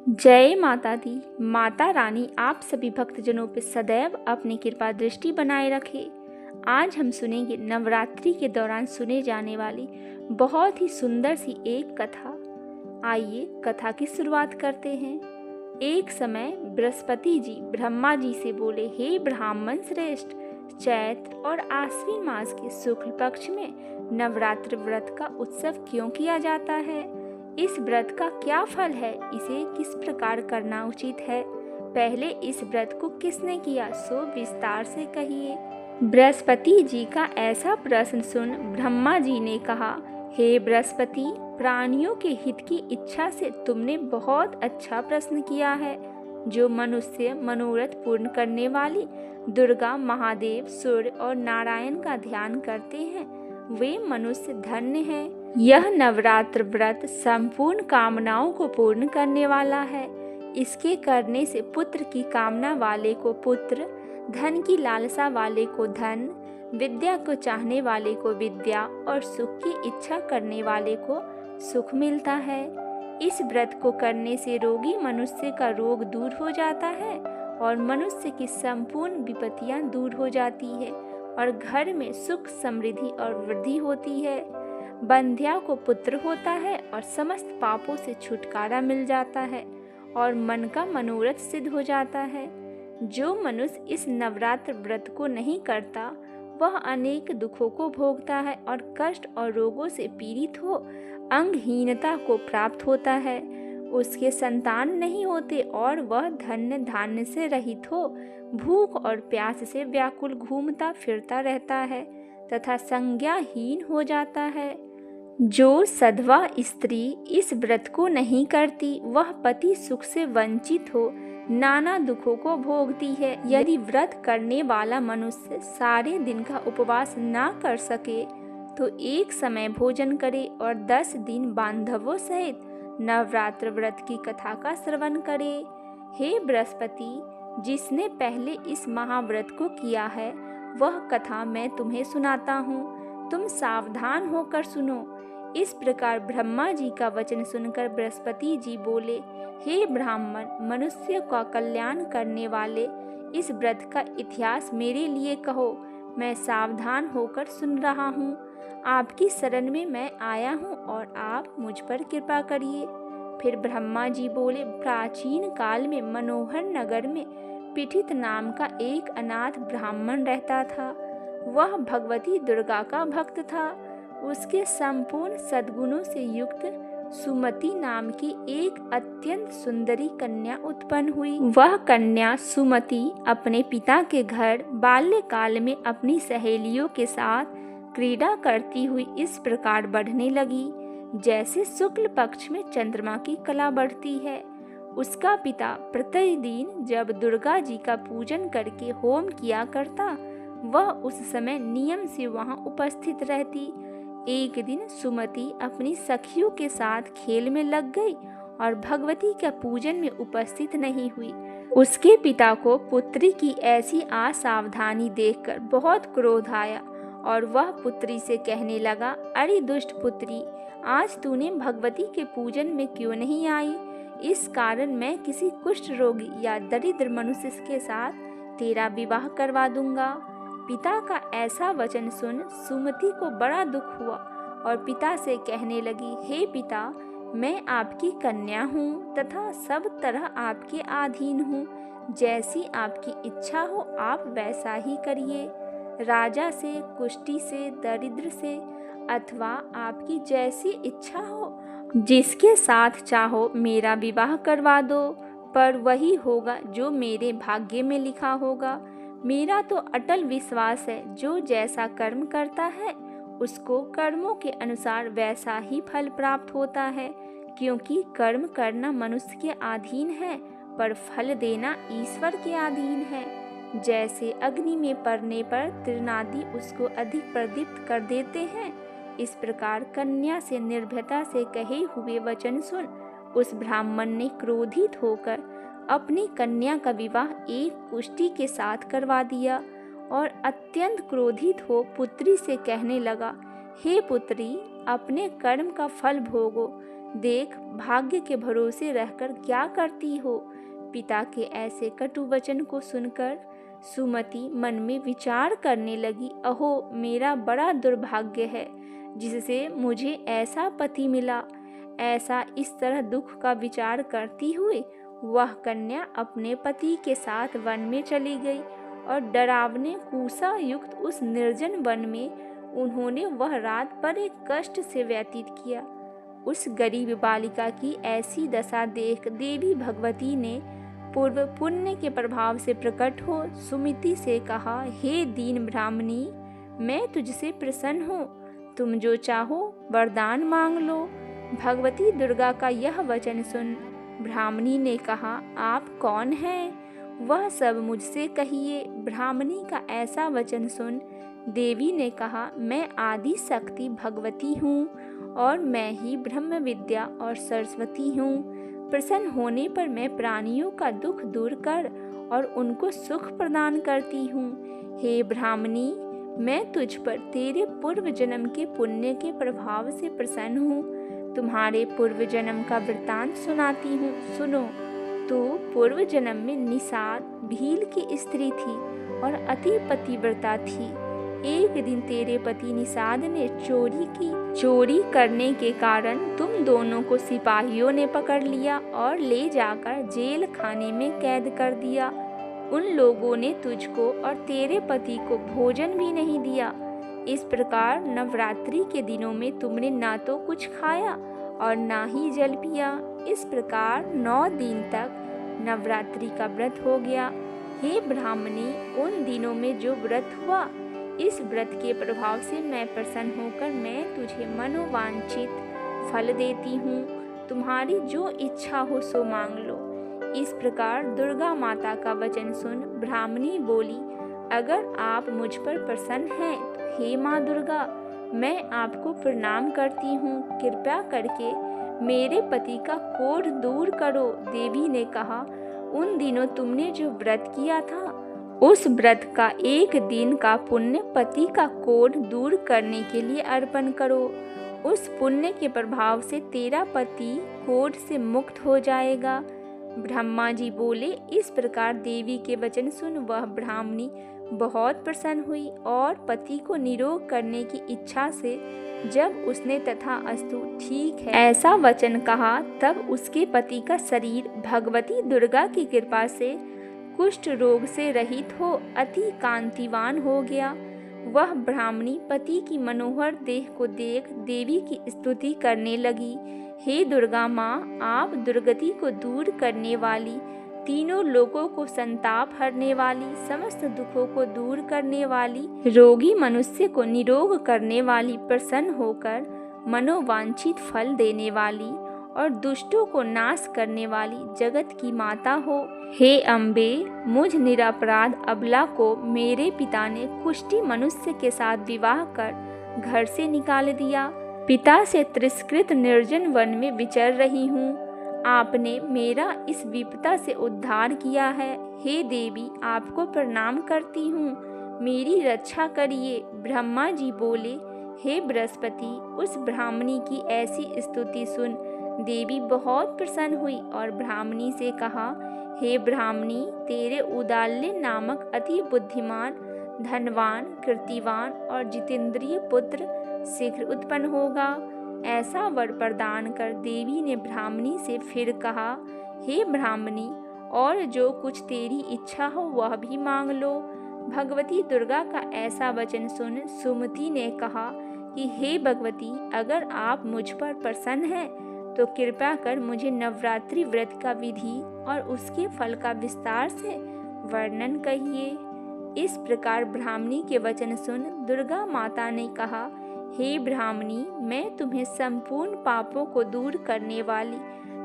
जय माता दी। माता रानी आप सभी भक्तजनों पर सदैव अपनी कृपा दृष्टि बनाए रखे। आज हम सुनेंगे नवरात्रि के दौरान सुने जाने वाली बहुत ही सुंदर सी एक कथा। आइए कथा की शुरुआत करते हैं। एक समय बृहस्पति जी ब्रह्मा जी से बोले, हे ब्राह्मण श्रेष्ठ, चैत्र और आश्विन मास के शुक्ल पक्ष में नवरात्र व्रत का उत्सव क्यों किया जाता है? इस व्रत का क्या फल है? इसे किस प्रकार करना उचित है? पहले इस व्रत को किसने किया, सो विस्तार से कहिए। बृहस्पति जी का ऐसा प्रश्न सुन ब्रह्मा जी ने कहा, हे बृहस्पति, प्राणियों के हित की इच्छा से तुमने बहुत अच्छा प्रश्न किया है। जो मनुष्य मनोरथ पूर्ण करने वाली दुर्गा, महादेव, सूर्य और नारायण का ध्यान करते हैं वे मनुष्य धन्य हैं। यह नवरात्र व्रत संपूर्ण कामनाओं को पूर्ण करने वाला है। इसके करने से पुत्र की कामना वाले को पुत्र, धन की लालसा वाले को धन, विद्या को चाहने वाले को विद्या और सुख की इच्छा करने वाले को सुख मिलता है। इस व्रत को करने से रोगी मनुष्य का रोग दूर हो जाता है और मनुष्य की संपूर्ण विपत्तियां दूर हो जाती है और घर में सुख, समृद्धि और वृद्धि होती है। बंध्या को पुत्र होता है और समस्त पापों से छुटकारा मिल जाता है और मन का मनोरथ सिद्ध हो जाता है। जो मनुष्य इस नवरात्र व्रत को नहीं करता वह अनेक दुखों को भोगता है और कष्ट और रोगों से पीड़ित हो अंगहीनता को प्राप्त होता है। उसके संतान नहीं होते और वह धन्य धान्य से रहित हो भूख और प्यास से व्याकुल घूमता फिरता रहता है तथा संज्ञाहीन हो जाता है। जो सधवा स्त्री इस व्रत को नहीं करती वह पति सुख से वंचित हो नाना दुखों को भोगती है। यदि व्रत करने वाला मनुष्य सारे दिन का उपवास ना कर सके तो एक समय भोजन करे और 10 दिन बांधवों सहित नवरात्र व्रत की कथा का श्रवण करे। हे बृहस्पति, जिसने पहले इस महाव्रत को किया है वह कथा मैं तुम्हें सुनाता हूँ, तुम सावधान होकर सुनो। इस प्रकार ब्रह्मा जी का वचन सुनकर बृहस्पति जी बोले, हे ब्राह्मण, मनुष्य का कल्याण करने वाले इस व्रत का इतिहास मेरे लिए कहो, मैं सावधान होकर सुन रहा हूँ। आपकी शरण में मैं आया हूँ और आप मुझ पर कृपा करिए। फिर ब्रह्मा जी बोले, प्राचीन काल में मनोहर नगर में पीठित नाम का एक अनाथ ब्राह्मण रहता था। वह भगवती दुर्गा का भक्त था। उसके संपूर्ण सद्गुणों से युक्त सुमति नाम की एक अत्यंत सुंदरी कन्या उत्पन्न हुई। वह कन्या सुमति अपने पिता के घर बाल्यकाल में अपनी सहेलियों के साथ क्रीड़ा करती हुई इस प्रकार बढ़ने लगी जैसे शुक्ल पक्ष में चंद्रमा की कला बढ़ती है। उसका पिता प्रतिदिन जब दुर्गा जी का पूजन करके होम किया करता वह उस समय नियम से वहां उपस्थित रहती। एक दिन सुमति अपनी सखियों के साथ खेल में लग गई और भगवती के पूजन में उपस्थित नहीं हुई। उसके पिता को पुत्री की ऐसी असावधानी देखकर बहुत क्रोध आया और वह पुत्री से कहने लगा, अरे दुष्ट पुत्री, आज तूने भगवती के पूजन में क्यों नहीं आई? इस कारण मैं किसी कुष्ठ रोगी या दरिद्र मनुष्य के साथ तेरा विवाह करवा दूंगा। पिता का ऐसा वचन सुन सुमति को बड़ा दुख हुआ और पिता से कहने लगी, हे पिता, मैं आपकी कन्या हूँ तथा सब तरह आपके अधीन हूँ। जैसी आपकी इच्छा हो आप वैसा ही करिए। राजा से, कुष्ठी से, दरिद्र से अथवा आपकी जैसी इच्छा हो जिसके साथ चाहो मेरा विवाह करवा दो, पर वही होगा जो मेरे भाग्य में लिखा होगा। मेरा तो अटल विश्वास है जो जैसा कर्म करता है उसको कर्मों के अनुसार वैसा ही फल प्राप्त होता है, क्योंकि कर्म करना मनुष्य के अधीन है पर फल देना ईश्वर के अधीन है। जैसे अग्नि में पड़ने पर तृणादि उसको अधिक प्रदीप्त कर देते हैं, इस प्रकार कन्या से निर्भयता से कहे हुए वचन सुन उस ब्राह्मण ने क्रोधित होकर अपनी कन्या का विवाह एक कुष्ठी के साथ करवा दिया और अत्यंत क्रोधित हो पुत्री से कहने लगा, हे पुत्री, अपने कर्म का फल भोगो। देख, भाग्य के भरोसे रहकर क्या करती हो। पिता के ऐसे कटु वचन को सुनकर सुमति मन में विचार करने लगी, अहो मेरा बड़ा दुर्भाग्य है जिससे मुझे ऐसा पति मिला। ऐसा इस तरह दुख का विचार करती हुई वह कन्या अपने पति के साथ वन में चली गई और डरावने कुसा युक्त उस निर्जन वन में उन्होंने वह रात बड़े कष्ट से व्यतीत किया। उस गरीब बालिका की ऐसी दशा देख देवी भगवती ने पूर्व पुण्य के प्रभाव से प्रकट हो सुमति से कहा, हे दीन ब्राह्मणी, मैं तुझसे प्रसन्न हूँ, तुम जो चाहो वरदान मांग लो। भगवती दुर्गा का यह वचन सुन ब्राह्मणी ने कहा, आप कौन हैं? वह सब मुझसे कहिए। ब्राह्मणी का ऐसा वचन सुन देवी ने कहा, मैं आदि शक्ति भगवती हूँ और मैं ही ब्रह्म विद्या और सरस्वती हूँ। प्रसन्न होने पर मैं प्राणियों का दुख दूर कर और उनको सुख प्रदान करती हूँ। हे ब्राह्मणी, मैं तुझ पर तेरे पूर्व जन्म के पुण्य के प्रभाव से प्रसन्न हूँ। तुम्हारे पूर्व जन्म का वृत्तांत सुनाती हूँ, सुनो। तो पूर्व जन्म में निषाद भील की स्त्री थी और अति पतिव्रता थी। एक दिन तेरे पति निषाद ने चोरी की। चोरी करने के कारण तुम दोनों को सिपाहियों ने पकड़ लिया और ले जाकर जेल खाने में कैद कर दिया। उन लोगों ने तुझको और तेरे पति को भोजन भी नहीं दिया। इस प्रकार नवरात्रि के दिनों में तुमने ना तो कुछ खाया और ना ही जल पिया। इस प्रकार 9 दिन तक नवरात्रि का व्रत हो गया। हे ब्राह्मणी, उन दिनों में जो व्रत हुआ, इस व्रत के प्रभाव से मैं प्रसन्न होकर मैं तुझे मनोवांछित फल देती हूँ। तुम्हारी जो इच्छा हो सो मांग लो। इस प्रकार दुर्गा माता का वचन सुन ब्राह्मणी बोली, अगर आप मुझ पर प्रसन्न हैं तो हे माँ दुर्गा, मैं आपको प्रणाम करती हूँ। कृपया करके मेरे पति का कोढ़ दूर करो। देवी ने कहा, उन दिनों तुमने जो व्रत किया था, उस व्रत का एक दिन का पुण्य पति का कोढ़ दूर करने के लिए अर्पण करो। उस पुण्य के प्रभाव से तेरा पति कोढ़ से मुक्त हो जाएगा। ब्रह्मा जी बोले। इस प्रकार देवी के वचन सुन वह ब्राह्मणी बहुत प्रसन्न हुई और पति को निरोग करने की इच्छा से जब उसने तथा अस्तु ठीक है ऐसा वचन कहा, तब उसके पति का शरीर भगवती दुर्गा की कृपा से कुष्ठ रोग से रहित हो अति कांतिवान हो गया। वह ब्राह्मणी पति की मनोहर देह को देख देवी की स्तुति करने लगी। हे दुर्गा माँ, आप दुर्गति को दूर करने वाली, तीनों लोगों को संताप हरने वाली, समस्त दुखों को दूर करने वाली, रोगी मनुष्य को निरोग करने वाली, प्रसन्न होकर मनोवांछित फल देने वाली और दुष्टों को नाश करने वाली जगत की माता हो। हे अम्बे, मुझ निरपराध अबला को मेरे पिता ने कुष्ठी मनुष्य के साथ विवाह कर घर से निकाल दिया। पिता से तिरस्कृत निर्जन वन में विचर रही हूँ। आपने मेरा इस विपदा से उद्धार किया है। हे देवी, आपको प्रणाम करती हूँ, मेरी रक्षा करिए। ब्रह्मा जी बोले, हे बृहस्पति, उस ब्राह्मणी की ऐसी स्तुति सुन देवी बहुत प्रसन्न हुई और ब्राह्मणी से कहा, हे ब्राह्मणी, तेरे उदाल्य नामक अति बुद्धिमान, धनवान, कीर्तिवान और जितेंद्रिय पुत्र शीघ्र उत्पन्न होगा। ऐसा वर प्रदान कर देवी ने ब्राह्मणी से फिर कहा, हे ब्राह्मणी, और जो कुछ तेरी इच्छा हो वह भी मांग लो। भगवती दुर्गा का ऐसा वचन सुन सुमति ने कहा कि हे भगवती, अगर आप मुझ पर प्रसन्न हैं तो कृपया कर मुझे नवरात्रि व्रत का विधि और उसके फल का विस्तार से वर्णन कहिए। इस प्रकार ब्राह्मणी के वचन सुन दुर्गा माता ने कहा, हे ब्राह्मणी, मैं तुम्हें संपूर्ण पापों को दूर करने वाली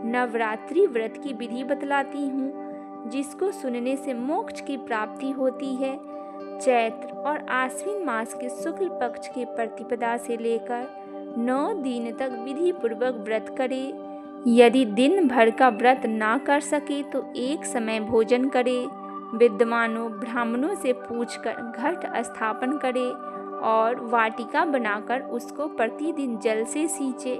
नवरात्रि व्रत की विधि बतलाती हूँ, जिसको सुनने से मोक्ष की प्राप्ति होती है। चैत्र और आश्विन मास के शुक्ल पक्ष के प्रतिपदा से लेकर 9 दिन तक विधि पूर्वक व्रत करे। यदि दिन भर का व्रत ना कर सके तो एक समय भोजन करे। विद्वानों ब्राह्मणों से पूछकर घट स्थापन करे और वाटिका बनाकर उसको प्रतिदिन जल से सींचे।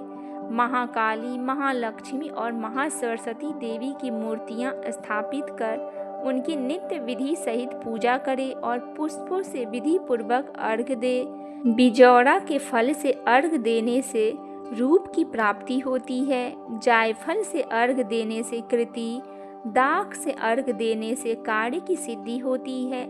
महाकाली, महालक्ष्मी और महासरस्वती देवी की मूर्तियां स्थापित कर उनकी नित्य विधि सहित पूजा करे और पुष्पों से विधि पूर्वक अर्घ दे। बिजौरा के फल से अर्घ देने से रूप की प्राप्ति होती है। जायफल से अर्घ देने से कृति, दाख से अर्घ देने से कार्य की सिद्धि होती है।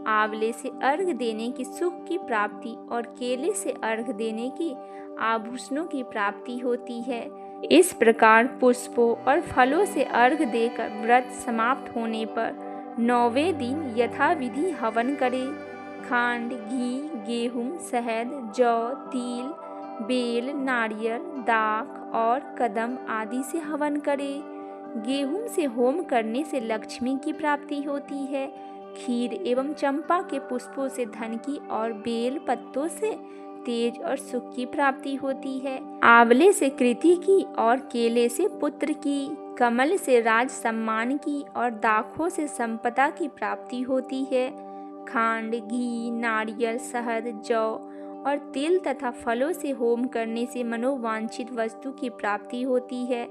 आंवले से अर्घ देने की सुख की प्राप्ति और केले से अर्घ देने की आभूषणों की प्राप्ति होती है। इस प्रकार पुष्पों और फलों से अर्घ देकर व्रत समाप्त होने पर 9वें दिन यथाविधि हवन करे। खांड, घी, गेहूं, शहद, जौ, तिल, बेल, नारियल, दाख और कदम आदि से हवन करे। गेहूं से होम करने से लक्ष्मी की प्राप्ति होती है। खीर एवं चंपा के पुष्पों से धन की और बेल पत्तों से तेज और सुख की प्राप्ति होती है। आंवले से कृति की और केले से पुत्र की, कमल से राज सम्मान की और दाखों से संपदा की प्राप्ति होती है। खांड, घी, नारियल, शहद, जौ और तिल तथा फलों से होम करने से मनोवांछित वस्तु की प्राप्ति होती है।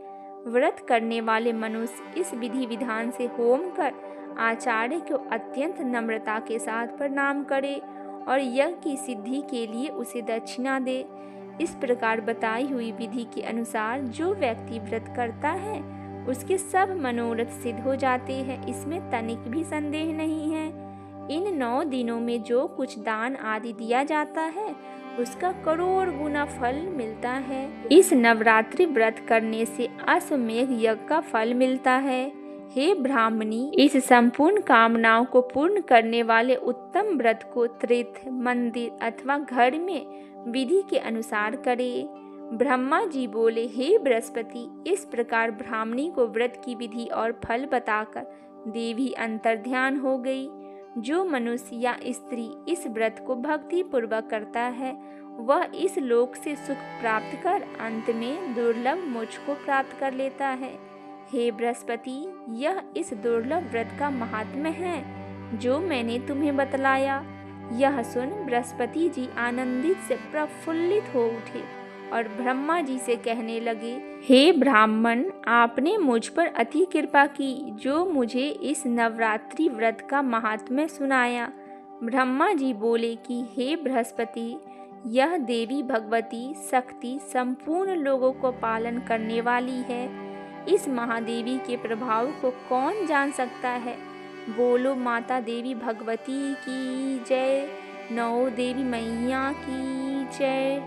व्रत करने वाले मनुष्य इस विधि विधान से होम कर आचार्य को अत्यंत नम्रता के साथ प्रणाम करे और यज्ञ की सिद्धि के लिए उसे दक्षिणा दे। इस प्रकार बताई हुई विधि के अनुसार जो व्यक्ति व्रत करता है उसके सब मनोरथ सिद्ध हो जाते हैं, इसमें तनिक भी संदेह नहीं है। इन 9 दिनों में जो कुछ दान आदि दिया जाता है उसका करोड़ गुना फल मिलता है। इस नवरात्रि व्रत करने से अश्वमेध यज्ञ का फल मिलता है। हे ब्राह्मणी, इस संपूर्ण कामनाओं को पूर्ण करने वाले उत्तम व्रत को तीर्थ, मंदिर अथवा घर में विधि के अनुसार करे। ब्रह्मा जी बोले, हे बृहस्पति, इस प्रकार ब्राह्मणी को व्रत की विधि और फल बताकर देवी अंतर्ध्यान हो गई। जो मनुष्य या स्त्री इस व्रत को भक्ति पूर्वक करता है वह इस लोक से सुख प्राप्त कर अंत में दुर्लभ मोक्ष को प्राप्त कर लेता है। हे बृहस्पति, यह इस दुर्लभ व्रत का महात्म्य है जो मैंने तुम्हें बतलाया। यह सुन बृहस्पति जी आनंदित से प्रफुल्लित हो उठे और ब्रह्मा जी से कहने लगे, हे ब्राह्मण, आपने मुझ पर अति कृपा की जो मुझे इस नवरात्रि व्रत का महात्म्य सुनाया। ब्रह्मा जी बोले कि हे बृहस्पति, यह देवी भगवती शक्ति संपूर्ण लोगों को पालन करने वाली है। इस महादेवी के प्रभाव को कौन जान सकता है। बोलो माता देवी भगवती की जय, 9 देवी मैया की जय।